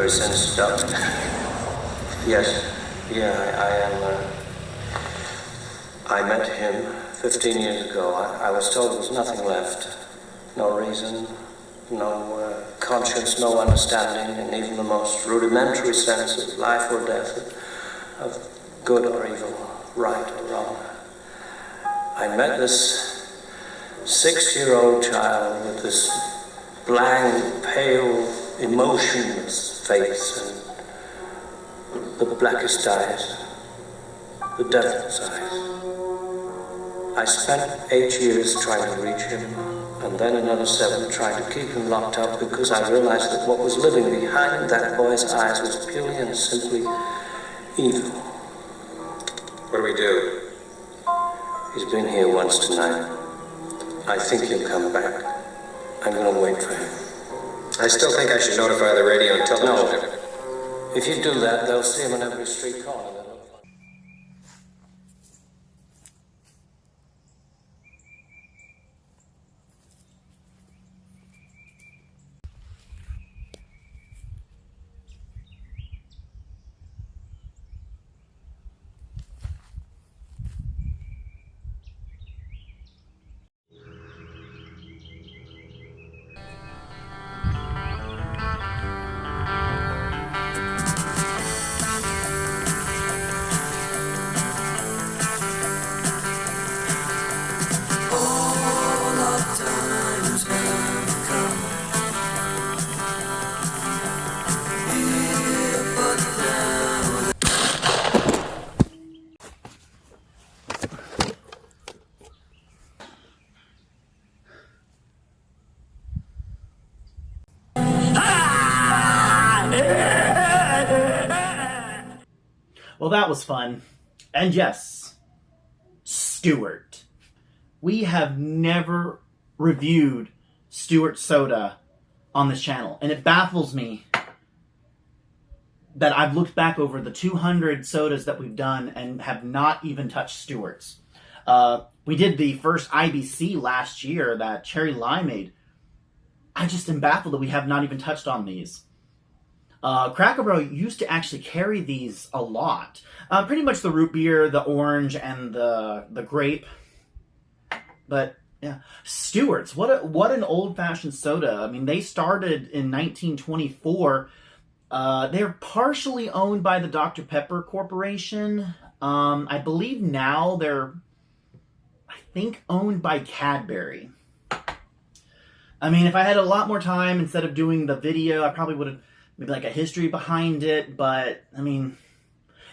ever since, Doctor. Yes. Yeah, I am, I met him 15 years ago. I was told there was nothing left. No reason, no conscience, no understanding, and even the most rudimentary sense of life or death, of good or evil, right or wrong. I met this 6-year-old child with this blank, pale, emotionless face and the blackest eyes, the devil's eyes. I spent 8 years trying to reach him, and then another 7 trying to keep him locked up, because I realized that what was living behind that boy's eyes was purely and simply evil. What do we do? He's been here once tonight. I think he'll come back. I'm gonna wait for him. I still think I should notify the radio and television. No. If you do that, they'll see him in every street corner. Well, that was fun. And yes, Stewart. We have never reviewed Stewart soda on this channel. And it baffles me that I've looked back over the 200 sodas that we've done and have not even touched Stewart's. We did the first IBC last year, that cherry limeade. I just am baffled that we have not even touched on these. Cracker Barrel used to actually carry these a lot. Pretty much the root beer, the orange, and the grape. But yeah, Stewart's, what an old-fashioned soda. I mean, they started in 1924. They're partially owned by the Dr. Pepper Corporation. I believe now they're, I think, owned by Cadbury. I mean, if I had a lot more time instead of doing the video, I probably would have maybe like a history behind it, but I mean,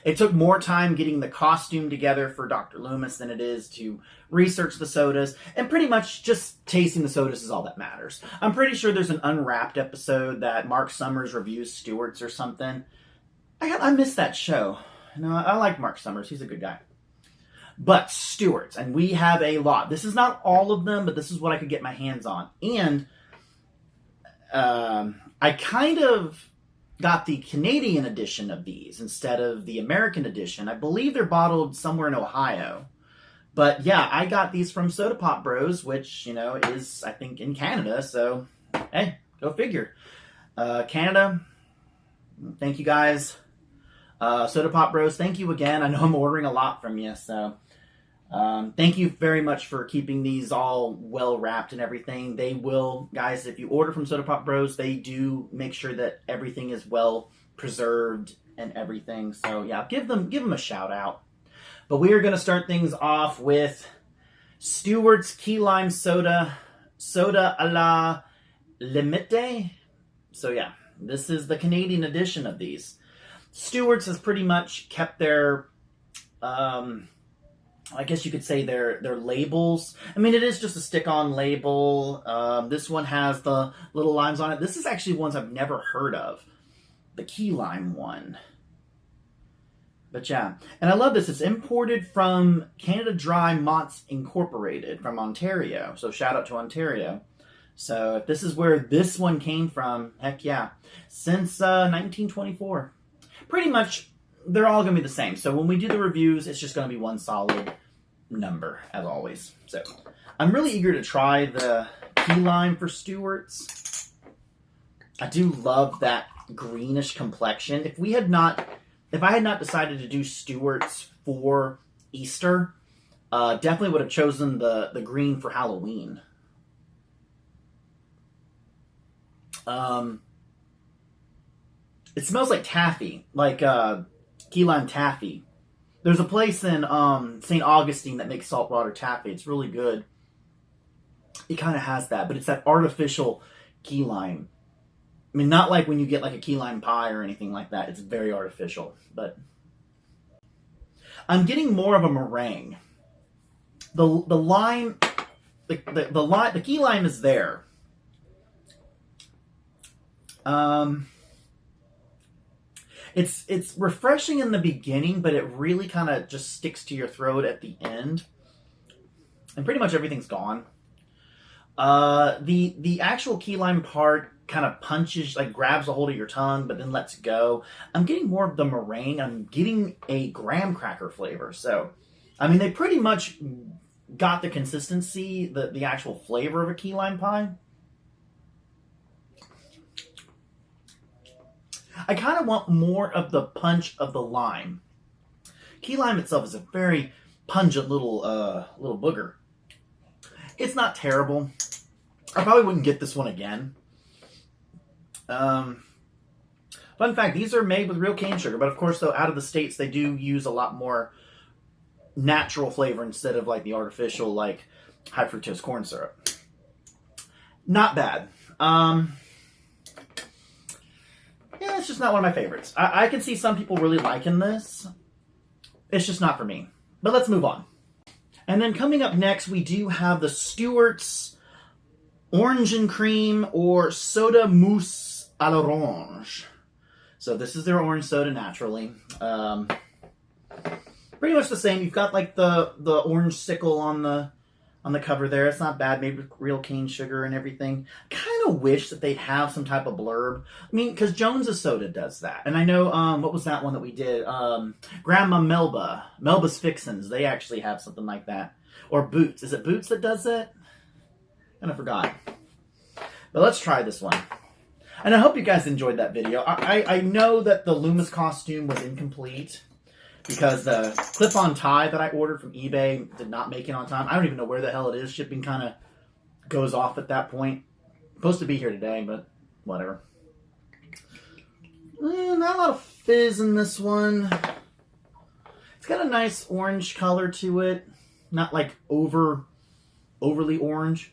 it took more time getting the costume together for Dr. Loomis than it is to research the sodas, and pretty much just tasting the sodas is all that matters. I'm pretty sure there's an Unwrapped episode that Mark Summers reviews Stewart's or something. I missed that show. You know, I like Mark Summers. He's a good guy. But Stewart's, and we have a lot. This is not all of them, but this is what I could get my hands on. And I kind of got the Canadian edition of these instead of the American edition. I believe they're bottled somewhere in Ohio. But yeah, I got these from Soda Pop Bros, which, you know, is, I think, in Canada. So, hey, go figure. Canada, thank you guys. Soda Pop Bros, thank you again. I know I'm ordering a lot from you, so thank you very much for keeping these all well wrapped and everything. They will, guys, if you order from Soda Pop Bros, they do make sure that everything is well preserved and everything. So yeah, give them a shout out. But we are going to start things off with Stewart's Key Lime Soda à la Limite. So yeah, this is the Canadian edition of these. Stewart's has pretty much kept their, I guess you could say their labels. I mean, it is just a stick-on label. This one has the little limes on it. This is actually ones I've never heard of. The key lime one. But yeah, and I love this. It's imported from Canada Dry Mott's Incorporated from Ontario. So shout out to Ontario. So if this is where this one came from, heck yeah. Since 1924. Pretty much, they're all going to be the same. So when we do the reviews, it's just going to be one solid number, as always. So I'm really eager to try the key lime for Stewart's. I do love that greenish complexion. If I had not decided to do Stewart's for Easter, definitely would have chosen the green for Halloween. It smells like taffy, like key lime taffy. There's a place in St. Augustine that makes saltwater taffy. It's really good. It kind of has that, but it's that artificial key lime. I mean, not like when you get like a key lime pie or anything like that. It's very artificial, but I'm getting more of a meringue. The lime, the key lime is there. It's refreshing in the beginning, but it really kind of just sticks to your throat at the end, and pretty much everything's gone. The actual key lime part kind of punches, like grabs a hold of your tongue, but then lets go. I'm getting more of the meringue. I'm getting a graham cracker flavor. So, I mean, they pretty much got the consistency, the actual flavor of a key lime pie. I kind of want more of the punch of the lime. Key lime itself is a very pungent little booger. It's not terrible. I probably wouldn't get this one again. Fun fact, these are made with real cane sugar, but of course, though, out of the States, they do use a lot more natural flavor instead of like the artificial, like high fructose corn syrup. Not bad. Yeah, it's just not one of my favorites. I can see some people really liking this. It's just not for me. But let's move on. And then coming up next, we do have the Stewart's Orange and Cream or Soda Mousse à l'Orange. So this is their orange soda naturally. Pretty much the same. You've got like the orange sickle on the cover there. It's not bad, made with real cane sugar and everything. I kind of wish that they'd have some type of blurb. I mean, because Jones's Soda does that. And I know, what was that one that we did? Grandma Melba's Fixins. They actually have something like that. Or Boots. Is it Boots that does it? And I forgot. But let's try this one. And I hope you guys enjoyed that video. I know that the Loomis costume was incomplete, because the clip-on tie that I ordered from eBay did not make it on time. I don't even know where the hell it is. Shipping kind of goes off at that point. Supposed to be here today, but whatever. Not a lot of fizz in this one. It's got a nice orange color to it. Not like overly orange.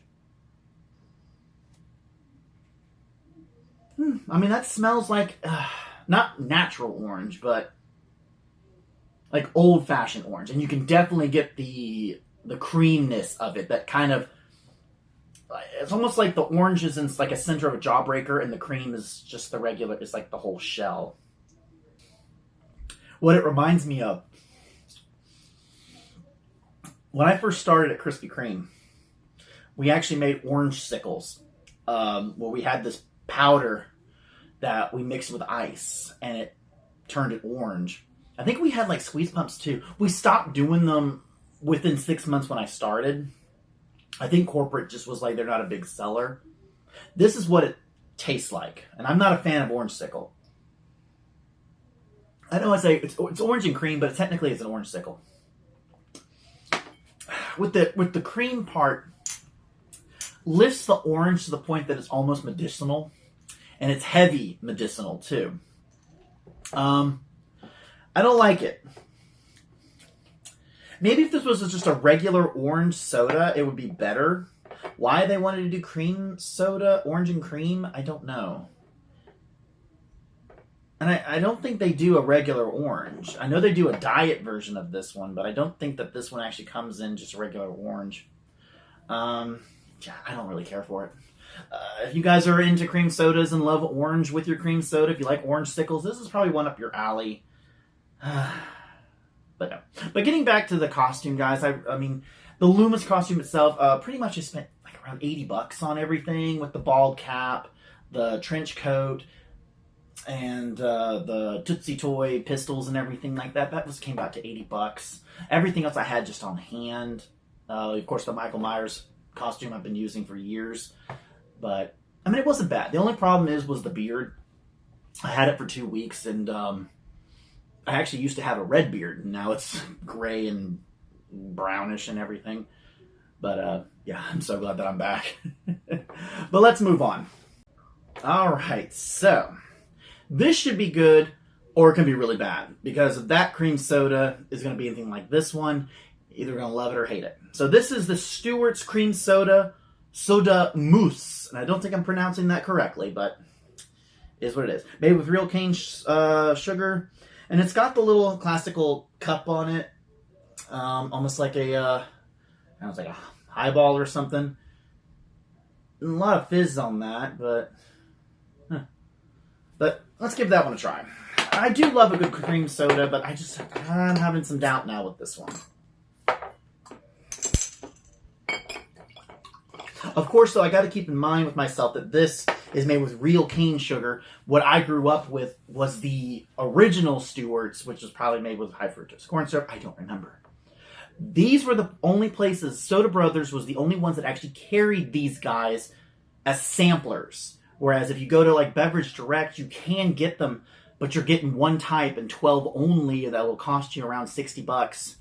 I mean, that smells like, not natural orange, but like old-fashioned orange. And you can definitely get the creamness of it. That kind of, it's almost like the orange is in like a center of a jawbreaker, and the cream is just the regular, it's like the whole shell. What it reminds me of, when I first started at Krispy Kreme, we actually made orange sickles, where we had this powder that we mixed with ice, and it turned it orange. I think we had like squeeze pumps too. We stopped doing them within 6 months when I started. I think corporate just was like, they're not a big seller. This is what it tastes like. And I'm not a fan of orange sickle. I know I say it's orange and cream, but technically it's an orange sickle. With the cream part, lifts the orange to the point that it's almost medicinal. And it's heavy medicinal too. I don't like it. Maybe if this was just a regular orange soda, it would be better. Why they wanted to do cream soda, orange and cream, I don't know. And I don't think they do a regular orange. I know they do a diet version of this one, but I don't think that this one actually comes in just a regular orange. I don't really care for it. If you guys are into cream sodas and love orange with your cream soda, if you like orange sickles, this is probably one up your alley. But no. But getting back to the costume, guys, I mean, the Loomis costume itself, pretty much I spent like around $80 on everything, with the bald cap, the trench coat, and the Tootsie Toy pistols and everything like that. That came out to $80. Everything else I had just on hand. Of course, the Michael Myers costume I've been using for years. But, I mean, it wasn't bad. The only problem was the beard. I had it for 2 weeks, and I actually used to have a red beard, and now it's gray and brownish and everything. But yeah, I'm so glad that I'm back. But let's move on. All right, so this should be good, or it can be really bad, because if that cream soda is going to be anything like this one, either going to love it or hate it. So this is the Stewart's Cream Soda Mousse, and I don't think I'm pronouncing that correctly, but it is what it is. Made with real cane sugar, and it's got the little classical cup on it, almost like a highball or something. A lot of fizz on that, but let's give that one a try. I do love a good cream soda, but I'm having some doubt now with this one. Of course, though, I got to keep in mind with myself that this is made with real cane sugar. What I grew up with was the original Stewart's, which was probably made with high fructose corn syrup. I don't remember. These were the only places, Soda Brothers was the only ones that actually carried these guys as samplers. Whereas if you go to like Beverage Direct, you can get them, but you're getting one type and 12 only that will cost you around $60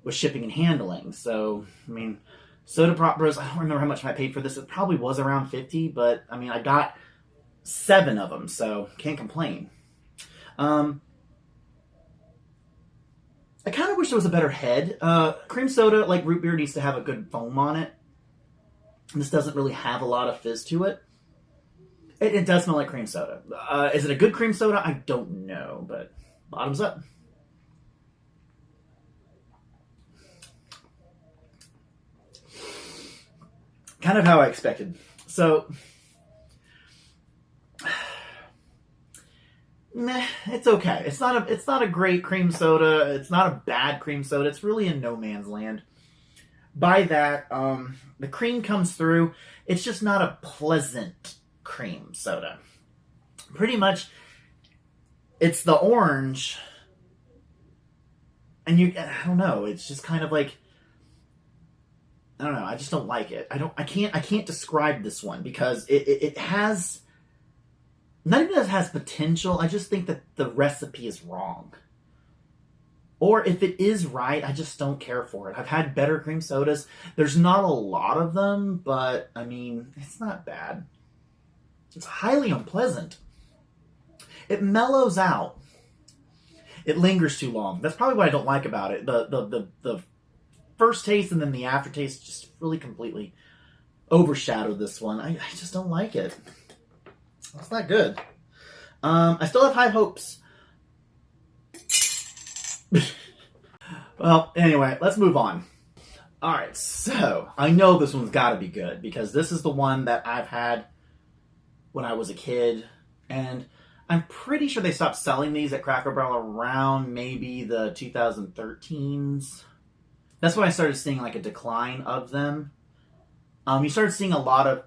with shipping and handling. So, I mean, Soda Pop Bros, I don't remember how much I paid for this. It probably was around $50, but I mean, I got 7 of them, so can't complain. I kind of wish there was a better head. Cream soda, like root beer, needs to have a good foam on it. This doesn't really have a lot of fizz to it. It does smell like cream soda. Is it a good cream soda? I don't know, but bottoms up. Kind of how I expected. So, meh, it's okay. It's not a great cream soda. It's not a bad cream soda. It's really in no man's land. By that, the cream comes through. It's just not a pleasant cream soda. Pretty much, it's the orange, and I don't know. It's just kind of like, I don't know. I just don't like it. I can't describe this one because it has, not even that it has potential. I just think that the recipe is wrong. Or if it is right, I just don't care for it. I've had better cream sodas. There's not a lot of them, but I mean, it's not bad. It's highly unpleasant. It mellows out. It lingers too long. That's probably what I don't like about it. The first taste and then the aftertaste just really completely overshadowed this one. I just don't like it. It's not good. I still have high hopes. Well, anyway, let's move on. Alright, so I know this one's got to be good because this is the one that I've had when I was a kid, and I'm pretty sure they stopped selling these at Cracker Barrel around maybe the 2013s. That's when I started seeing like a decline of them. You started seeing a lot of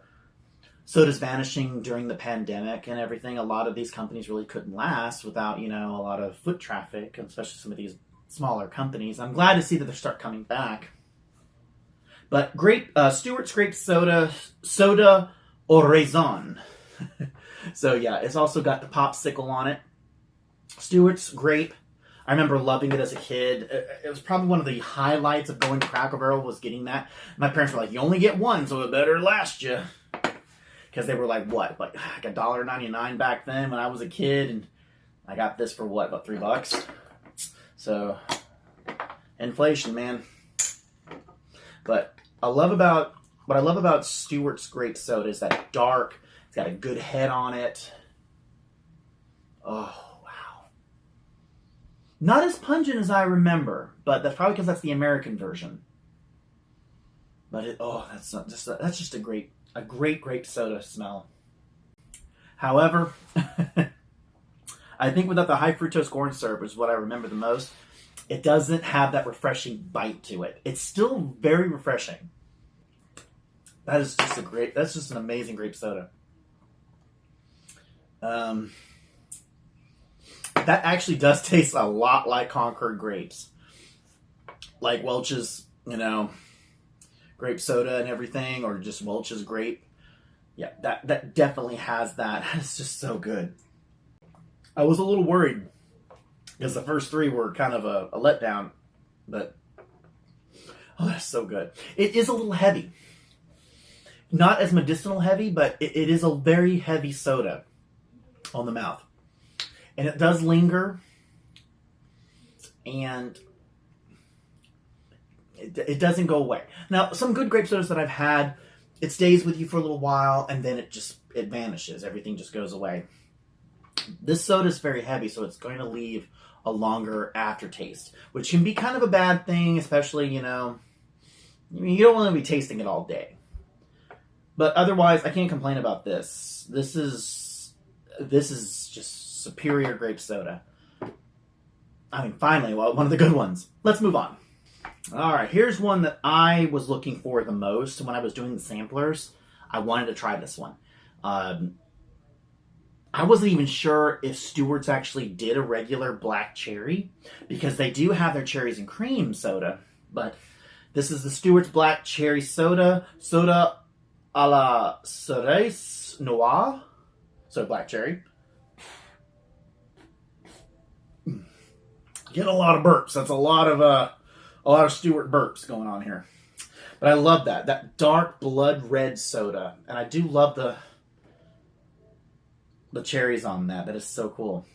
sodas vanishing during the pandemic and everything. A lot of these companies really couldn't last without, a lot of foot traffic, especially some of these smaller companies. I'm glad to see that they start coming back. But Stewart's Grape Soda Oraison. So yeah, it's also got the popsicle on it. Stewart's Grape. I remember loving it as a kid. It was probably one of the highlights of going to Cracker Barrel was getting that. My parents were like, you only get one, so it better last you. Because they were like, what? Like $1.99 back then when I was a kid. And I got this for what? About $3? So, inflation, man. But what I love about Stewart's Grape Soda is that dark. It's got a good head on it. Oh, wow. Not as pungent as I remember, but that's probably because that's the American version. But that's just a great grape soda smell. However, I think without the high fructose corn syrup is what I remember the most. It doesn't have that refreshing bite to it. It's still very refreshing. That's just an amazing grape soda. That actually does taste a lot like Concord grapes. Like Welch's, grape soda and everything, or just Welch's grape. Yeah, that definitely has that. It's just so good. I was a little worried because the first three were kind of a letdown, but oh, that's so good. It is a little heavy. Not as medicinal heavy, but it is a very heavy soda on the mouth. And it does linger, and it doesn't go away. Now, some good grape sodas that I've had, it stays with you for a little while, and then it vanishes. Everything just goes away. This soda is very heavy, so it's going to leave a longer aftertaste, which can be kind of a bad thing, especially, you know, you don't want to be tasting it all day. But otherwise, I can't complain about this. This is just superior grape soda. I mean, finally, well, one of the good ones. Let's move on. All right, here's one that I was looking for the most when I was doing the samplers. I wanted to try this one. I wasn't even sure if Stewart's actually did a regular black cherry, because they do have their cherries and cream soda, but this is the Stewart's black cherry soda, soda a la cerise noire, so black cherry. Get a lot of burps. That's a lot of Stewart burps going on here. But I love that dark blood red soda, and I do love the cherries on that. That is so cool.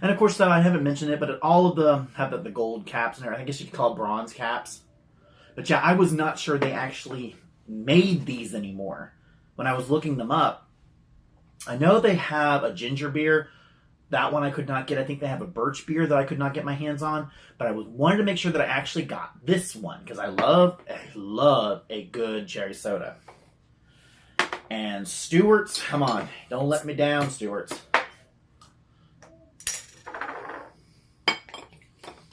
And of course, I haven't mentioned it, but all of them have the gold caps in there. I guess you could call it bronze caps. But yeah, I was not sure they actually made these anymore. When I was looking them up, I know they have a ginger beer. That one I could not get. I think they have a birch beer that I could not get my hands on. But I wanted to make sure that I actually got this one, because I love a good cherry soda. And Stewart's, come on. Don't let me down, Stewart's.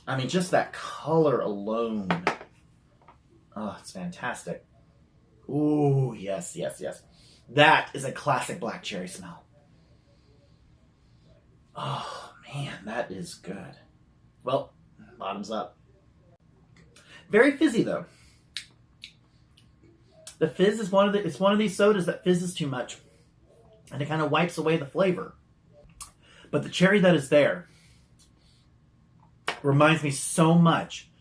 I mean, just that color alone. Oh, it's fantastic. Ooh, yes, yes, yes. That is a classic black cherry smell. Oh, man, that is good. Well, bottoms up. Very fizzy, though. The fizz is one of these sodas that fizzes too much, and it kind of wipes away the flavor. But the cherry that is there reminds me so much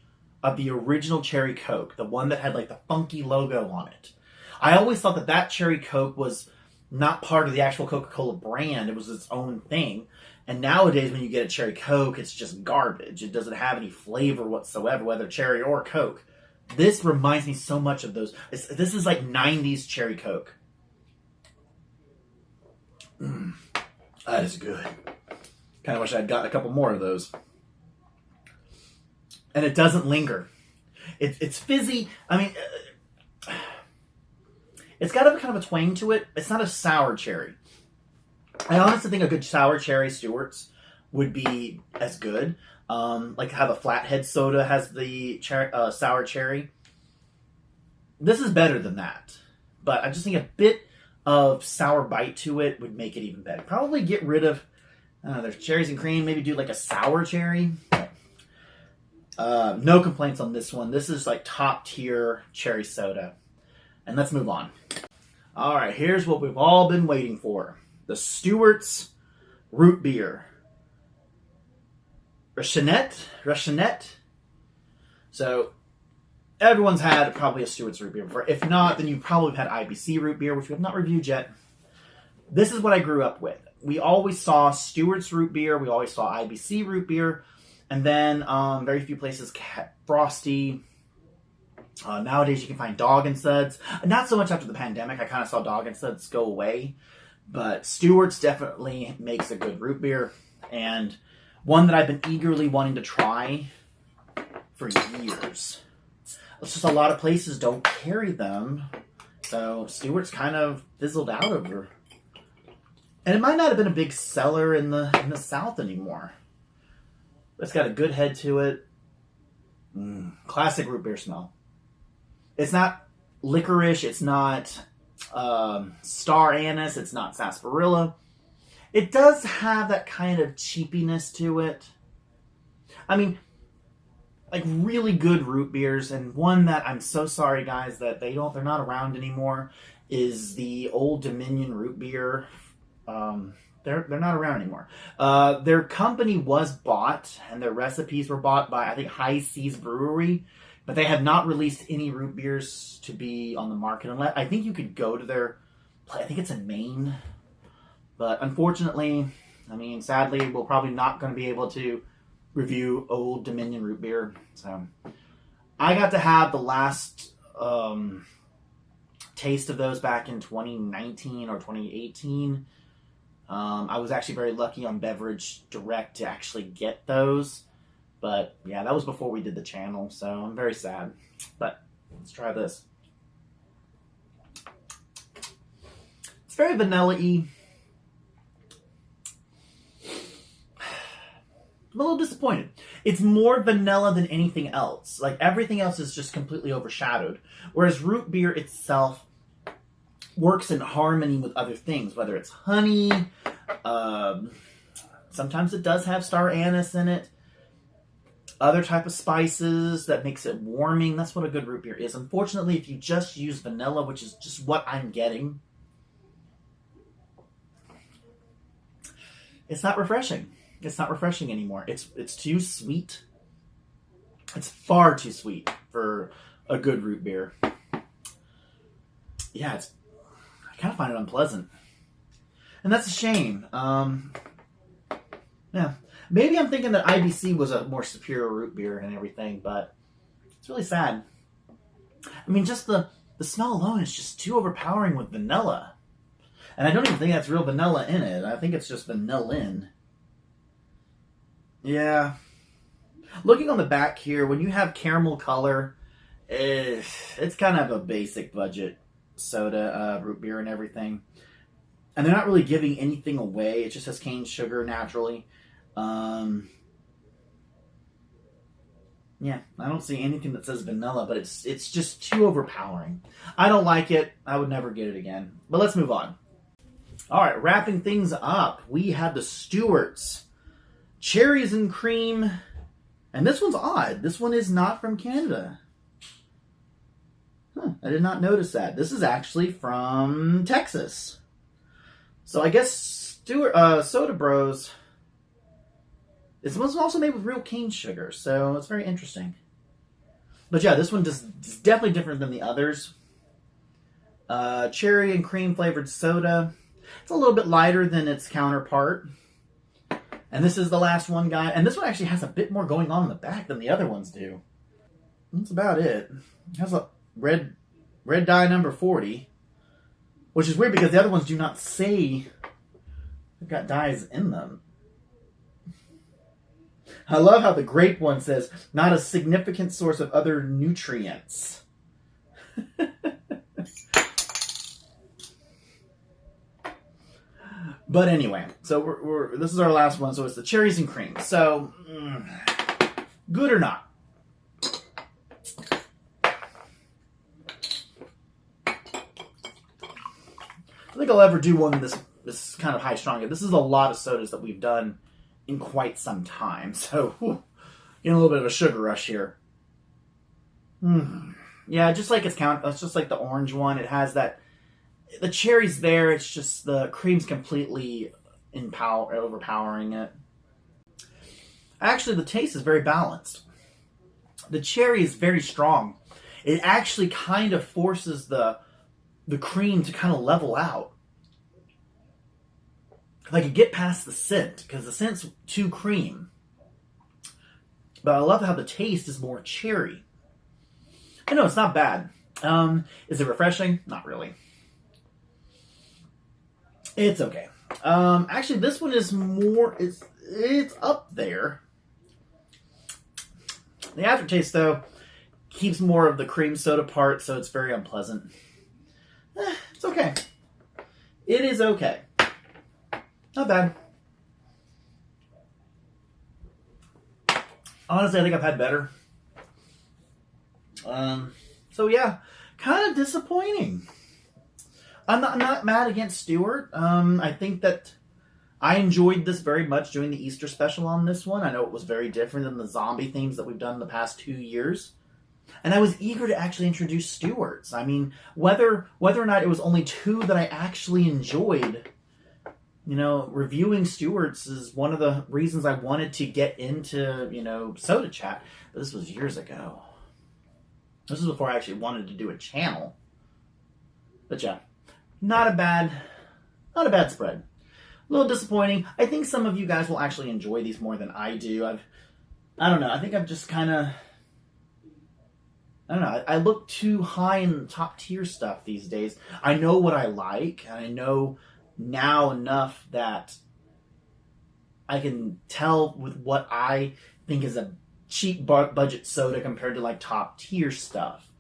of the original Cherry Coke, the one that had like the funky logo on it. I always thought that Cherry Coke was not part of the actual Coca-Cola brand. It was its own thing. And nowadays, when you get a Cherry Coke, it's just garbage. It doesn't have any flavor whatsoever, whether cherry or Coke. This reminds me so much of those. This is like 90s Cherry Coke. That is good. Kind of wish I'd gotten a couple more of those. And it doesn't linger. It's fizzy. I mean, it's got kind of a twang to it. It's not a sour cherry. I honestly think a good sour cherry Stewart's would be as good. Like how the Flathead soda has the sour cherry. This is better than that. But I just think a bit of sour bite to it would make it even better. Probably get rid of, there's cherries and cream. Maybe do like a sour cherry. No complaints on this one. This is like top tier cherry soda. And let's move on. All right, here's what we've all been waiting for. The Stewart's root beer. Rationette. So everyone's had probably a Stewart's root beer before. If not, then you probably have had IBC root beer, which we have not reviewed yet. This is what I grew up with. We always saw Stewart's root beer. We always saw IBC root beer. And then very few places kept Frosty. Nowadays you can find Dog and Suds. Not so much after the pandemic. I kind of saw Dog and Suds go away. But Stewart's definitely makes a good root beer. And one that I've been eagerly wanting to try for years. It's just a lot of places don't carry them. So Stewart's kind of fizzled out over. And it might not have been a big seller in the South anymore. It's got a good head to it. Classic root beer smell. It's not licorice. It's not star anise. It's not sarsaparilla. It does have that kind of cheapiness to it. I mean, like really good root beers, and one that I'm so sorry, guys, that they're not around anymore, is the Old Dominion root beer. They're not around anymore. Their company was bought, and their recipes were bought by, I think, High Seas Brewery, but they have not released any root beers to be on the market. Unless I think you could go to their, I think it's in Maine, but unfortunately, I mean, sadly, we're probably not going to be able to review Old Dominion root beer. So I got to have the last taste of those back in 2019 or 2018. I was actually very lucky on Beverage Direct to actually get those. But yeah, that was before we did the channel, so I'm very sad. But let's try this. It's very vanilla-y. I'm a little disappointed. It's more vanilla than anything else. Like, everything else is just completely overshadowed. Whereas root beer itself works in harmony with other things, whether it's honey. Sometimes it does have star anise in it. Other type of spices that makes it warming. That's what a good root beer is. Unfortunately, if you just use vanilla, which is just what I'm getting, it's not refreshing. It's not refreshing anymore. It's too sweet. It's far too sweet for a good root beer. Yeah, I kind of find it unpleasant. And that's a shame. Yeah. Maybe I'm thinking that IBC was a more superior root beer and everything, but it's really sad. I mean, just the smell alone is just too overpowering with vanilla. And I don't even think that's real vanilla in it. I think it's just vanillin. Yeah. Looking on the back here, when you have caramel color, it's kind of a basic budget soda, root beer and everything. And they're not really giving anything away. It just has cane sugar naturally. Yeah, I don't see anything that says vanilla, but it's just too overpowering. I don't like it. I would never get it again. But let's move on. All right, wrapping things up, we have the Stewart's Cherries and Cream. And this one's odd. This one is not from Canada. Huh, I did not notice that. This is actually from Texas. So I guess Soda Bros, this one's also made with real cane sugar, so it's very interesting. But yeah, this one is definitely different than the others. Cherry and cream flavored soda. It's a little bit lighter than its counterpart. And this is the last one, guy. And this one actually has a bit more going on in the back than the other ones do. That's about it. It has a red dye number 40. Which is weird because the other ones do not say they've got dyes in them. I love how the grape one says, not a significant source of other nutrients. But anyway, so this is our last one. So it's the cherries and cream. So, good or not? I think I'll ever do one this kind of high strong. This is a lot of sodas that we've done in quite some time. So, getting a little bit of a sugar rush here. Yeah, just like it's just like the orange one. It has that. The cherry's there. It's just the cream's completely overpowering it. Actually, the taste is very balanced. The cherry is very strong. It actually kind of forces the cream to kind of level out. Like, you get past the scent, because the scent's too cream. But I love how the taste is more cherry. I know, it's not bad. Is it refreshing? Not really. It's okay. Actually, this one is more, it's up there. The aftertaste, though, keeps more of the cream soda part, so it's very unpleasant. It's okay. It is okay. Not bad. Honestly, I think I've had better. So yeah, kind of disappointing. I'm not mad against Stewart. I think that I enjoyed this very much doing the Easter special on this one. I know it was very different than the zombie themes that we've done in the past 2 years. And I was eager to actually introduce Stewart's. I mean, whether or not it was only 2 that I actually enjoyed, reviewing Stewart's is one of the reasons I wanted to get into, Soda Chat. But this was years ago. This was before I actually wanted to do a channel. But yeah, not a bad spread. A little disappointing. I think some of you guys will actually enjoy these more than I do. I don't know. I think I've just kind of... I don't know. I look too high in top tier stuff these days. I know what I like. And I know now enough that I can tell with what I think is a cheap budget soda compared to like top tier stuff.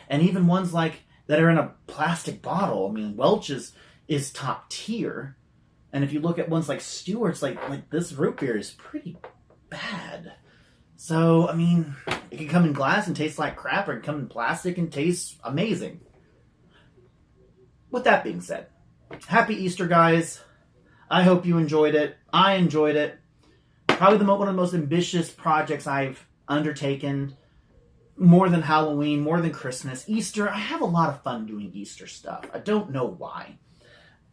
And even ones like that are in a plastic bottle. I mean, Welch's is top tier. And if you look at ones like Stewart's, like this root beer is pretty bad. So, I mean, it can come in glass and taste like crap, or it can come in plastic and taste amazing. With that being said, happy Easter, guys. I hope you enjoyed it. I enjoyed it. Probably one of the most ambitious projects I've undertaken. More than Halloween, more than Christmas. Easter, I have a lot of fun doing Easter stuff. I don't know why.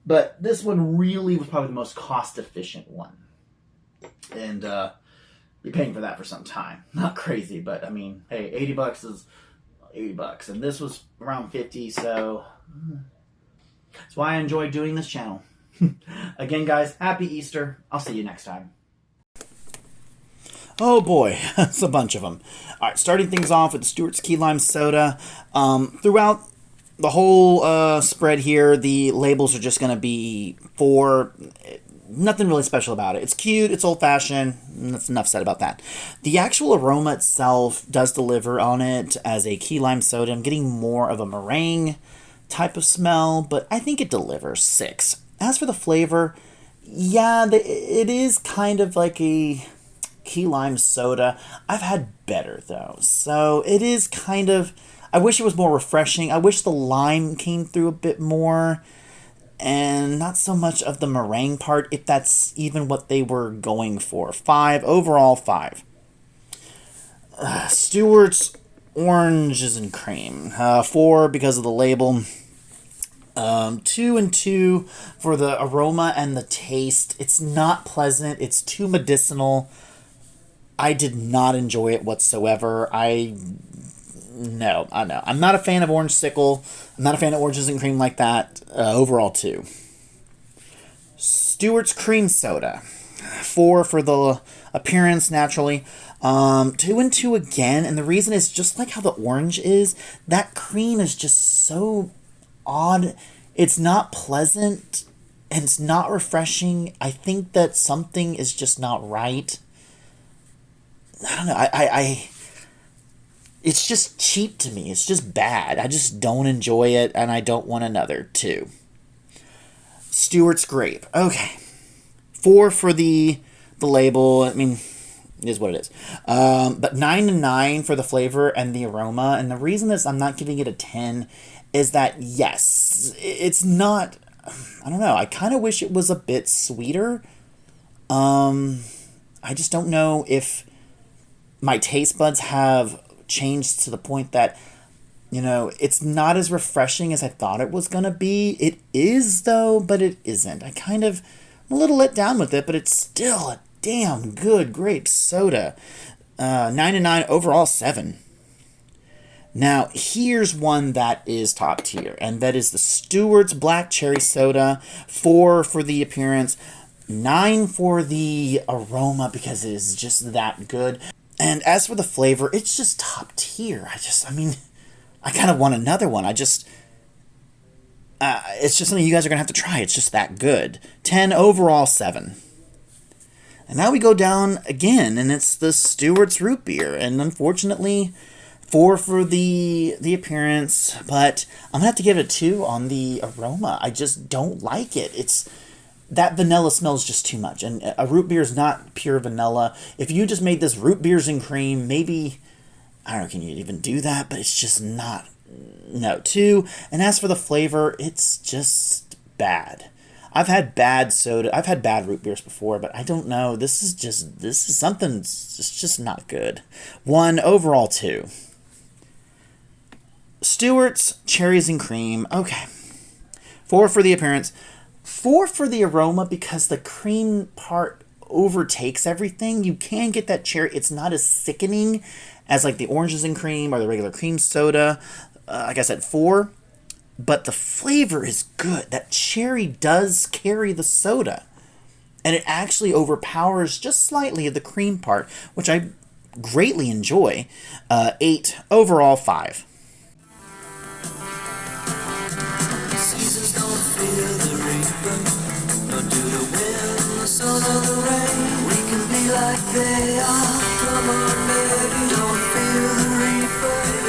But this one really was probably the most cost-efficient one. And, be paying for that for some time. Not crazy, but I mean, hey, $80 is $80, and this was around 50, so that's why I enjoy doing this channel. Again, guys, happy Easter. I'll see you next time. Oh boy, it's a bunch of them. All right, starting things off with the Stewart's Key Lime Soda. Throughout the whole spread here, the labels are just going to be for... Nothing really special about it. It's cute, it's old-fashioned, and that's enough said about that. The actual aroma itself does deliver on it as a key lime soda. I'm getting more of a meringue type of smell, but I think it delivers 6. As for the flavor, yeah, it is kind of like a key lime soda. I've had better, though. So it is kind of... I wish it was more refreshing. I wish the lime came through a bit more. And not so much of the meringue part, if that's even what they were going for. 5, overall 5. Stewart's Oranges and Cream. 4 because of the label. 2 and 2 for the aroma and the taste. It's not pleasant. It's too medicinal. I did not enjoy it whatsoever. No, I know. I'm not a fan of Orange Sickle. I'm not a fan of Oranges and Cream like that. Overall, 2. Stewart's Cream Soda. 4 for the appearance, naturally. 2 and 2 again. And the reason is just like how the orange is, that cream is just so odd. It's not pleasant. And it's not refreshing. I think that something is just not right. I don't know. It's just cheap to me. It's just bad. I just don't enjoy it, and I don't want another, 2. Stewart's Grape. Okay. 4 for the label. I mean, it is what it is. But 9 and 9 for the flavor and the aroma. And the reason that I'm not giving it a 10 is that, yes, it's not... I don't know. I kind of wish it was a bit sweeter. I just don't know if my taste buds have... changed to the point that, it's not as refreshing as I thought it was going to be. It is, though, but it isn't. I'm a little let down with it, but it's still a damn good grape soda. 9 and 9, overall 7. Now, here's one that is top tier, and that is the Stewart's Black Cherry Soda. 4 for the appearance, 9 for the aroma, because it is just that good. And as for the flavor, it's just top tier. I kind of want another one. It's just something you guys are going to have to try. It's just that good. 10, overall 7. And now we go down again, and it's the Stewart's Root Beer. And unfortunately, 4 for the appearance, but I'm going to have to give it a 2 on the aroma. I just don't like it. That vanilla smells just too much. And a root beer is not pure vanilla. If you just made this root beers and cream, maybe, I don't know, can you even do that? But it's just not, no, 2. And as for the flavor, it's just bad. I've had bad soda. I've had bad root beers before, but I don't know. This is something, it's just not good. 1, overall 2. Stewart's Cherries and Cream. Okay. 4 for the appearance. 4 for the aroma because the cream part overtakes everything. You can get that cherry. It's not as sickening as like the oranges and cream or the regular cream soda. Like I said, 4. But the flavor is good. That cherry does carry the soda. And it actually overpowers just slightly the cream part, which I greatly enjoy. 8. Overall, 5. Seasons don't fear the reaper, nor do the wind, the sun, or the rain. We can be like they are. Come on, baby, don't fear the reaper.